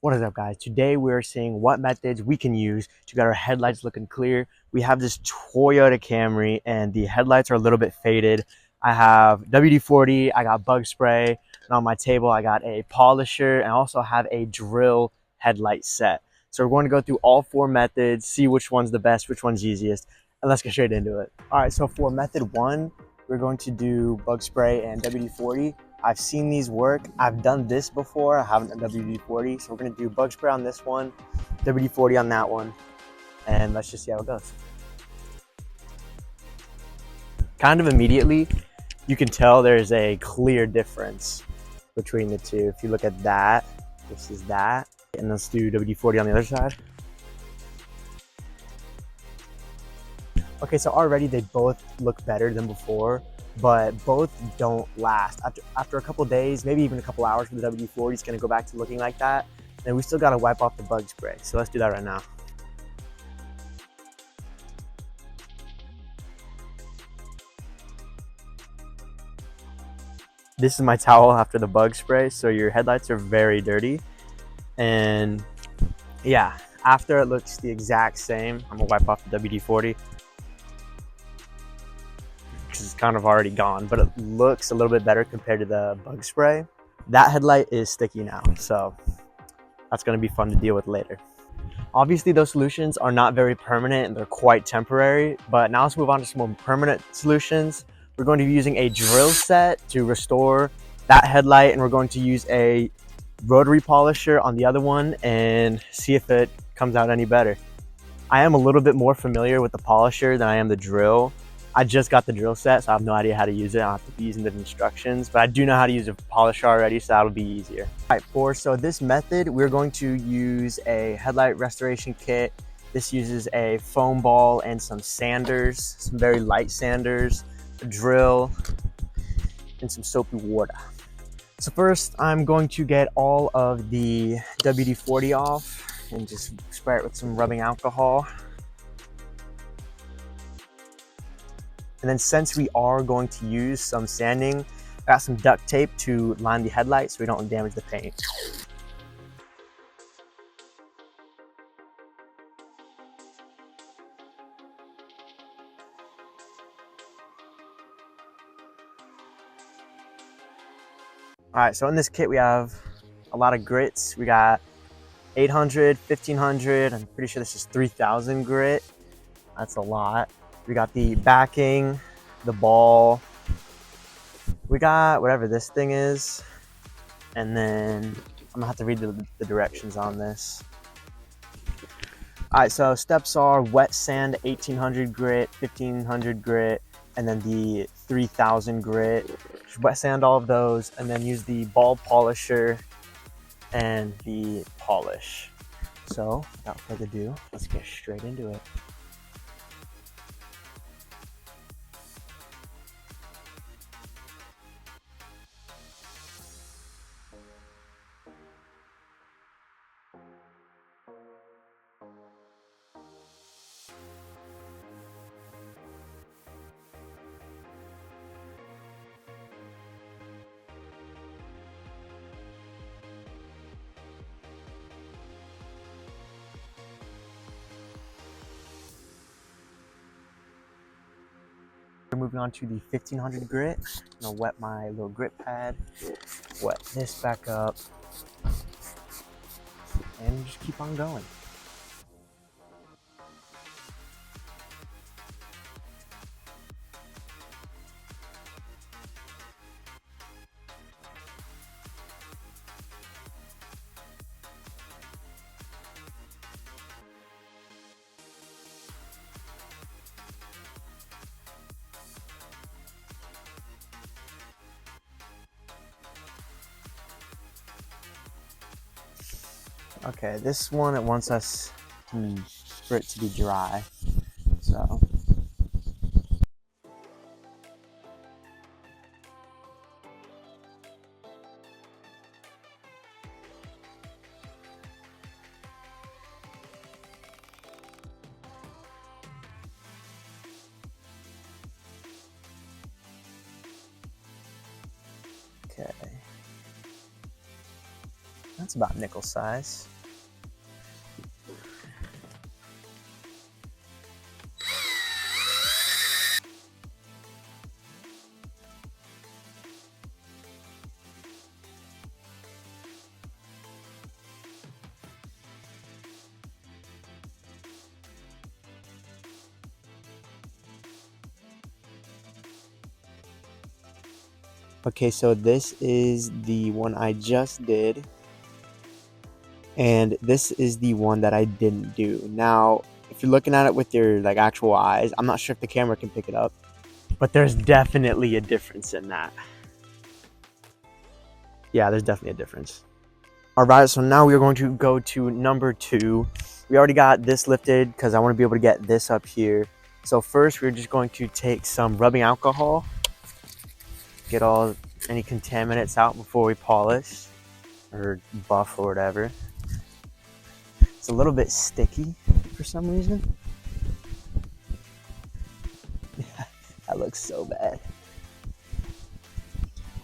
What is up, guys? Today we're seeing what methods we can use to get our headlights looking clear. We have this Toyota Camry and the headlights are a little bit faded. I have WD-40, I got bug spray, and on my table I got a polisher and I also have a drill headlight set. So we're going to go through all four methods, see which one's the best, which one's easiest, and let's get straight into it. All right, so for method one, we're going to do bug spray and WD-40. I've seen these work. I've done this before. I haven't done WD-40. So we're going to do bug spray on this one, WD-40 on that one, and let's just see how it goes. Kind of immediately, you can tell there's a clear difference between the two. If you look at that, this is that. And let's do WD-40 on the other side. Okay, so already they both look better than before, but both don't last. After a couple days, maybe even a couple hours for the WD-40, it's gonna go back to looking like that. And we still gotta wipe off the bug spray. So let's do that right now. This is my towel after the bug spray. So your headlights are very dirty. And yeah, after it looks the exact same, I'm gonna wipe off the WD-40. Because it's kind of already gone, but it looks a little bit better compared to the bug spray. That headlight is sticky now, so that's going to be fun to deal with later. Obviously, those solutions are not very permanent and they're quite temporary, but now let's move on to some more permanent solutions. We're going to be using a drill set to restore that headlight, and we're going to use a rotary polisher on the other one and see if it comes out any better. I am a little bit more familiar with the polisher than I am the drill. I just got the drill set, so I have no idea how to use it. I'll have to be using the instructions, but I do know how to use a polisher already, so that'll be easier. All right, so this method, we're going to use a headlight restoration kit. This uses a foam ball and some sanders, some very light sanders, a drill, and some soapy water. So first, I'm going to get all of the WD-40 off and just spray it with some rubbing alcohol. And then since we are going to use some sanding, I got some duct tape to line the headlight so we don't damage the paint. All right, so in this kit we have a lot of grits. We got 800, 1500, I'm pretty sure this is 3000 grit. That's a lot. We got the backing, the ball. We got whatever this thing is. And then I'm gonna have to read the directions on this. All right, so steps are wet sand 1800 grit, 1500 grit, and then the 3000 grit. Wet sand all of those, and then use the ball polisher and the polish. So without further ado, let's get straight into it. We're moving on to the 1500 grit. I'm gonna wet my little grit pad, wet this back up, and just keep on going. Okay, this one it wants us for it to be dry, so. Okay. That's about nickel size. Okay, so this is the one I just did, and this is the one that I didn't do. Now, if you're looking at it with your like actual eyes, I'm not sure if the camera can pick it up, but there's definitely a difference in that. Yeah, there's definitely a difference. All right, so now we're going to go to number 2. We already got this lifted because I want to be able to get this up here. So first, we're just going to take some rubbing alcohol, get all any contaminants out before we polish or buff or whatever. It's a little bit sticky for some reason. That looks so bad.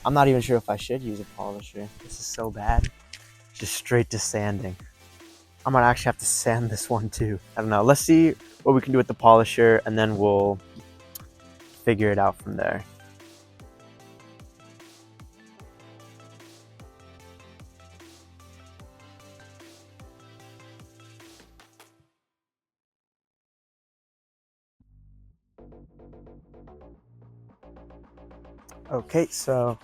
I'm not even sure if I should use a polisher. This is so bad. Just straight to sanding. I might actually have to sand this one too. I don't know. Let's see what we can do with the polisher, and then we'll figure it out from there. Okay, so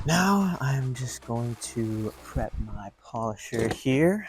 now I'm just going to prep my polisher here.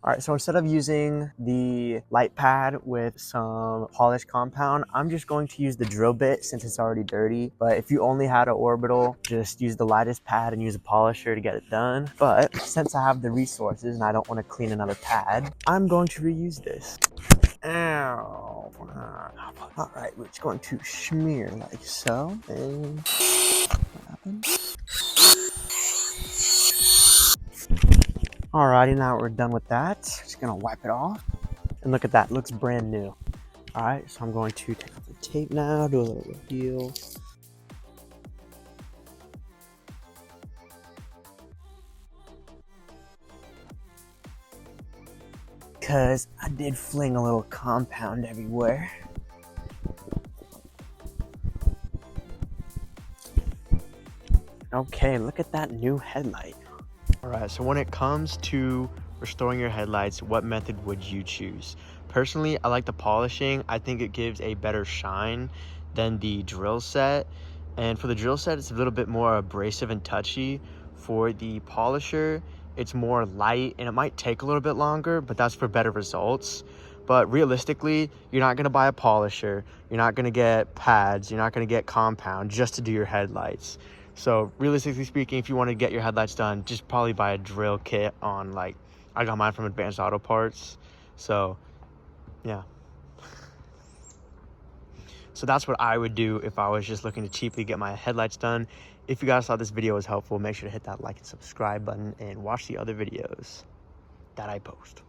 All right, so instead of using the light pad with some polish compound, I'm just going to use the drill bit since it's already dirty. But if you only had an orbital, just use the lightest pad and use a polisher to get it done. But since I have the resources and I don't want to clean another pad, I'm going to reuse this. Ow. All right, we're just going to smear like so. And what happens? Alrighty, now we're done with that. Just gonna wipe it off. And look at that, looks brand new. Alright, so I'm going to take off the tape now, do a little reveal. Because I did fling a little compound everywhere. Okay, look at that new headlight. Alright, so when it comes to restoring your headlights, what method would you choose? Personally, I like the polishing. I think it gives a better shine than the drill set. And for the drill set, it's a little bit more abrasive and touchy. For the polisher, it's more light and it might take a little bit longer, but that's for better results. But realistically, you're not gonna buy a polisher, you're not gonna get pads, you're not gonna get compound just to do your headlights. So realistically speaking, if you want to get your headlights done, just probably buy a drill kit on, like, I got mine from Advanced Auto Parts. So yeah. So that's what I would do if I was just looking to cheaply get my headlights done. If you guys thought this video was helpful, make sure to hit that like and subscribe button and watch the other videos that I post.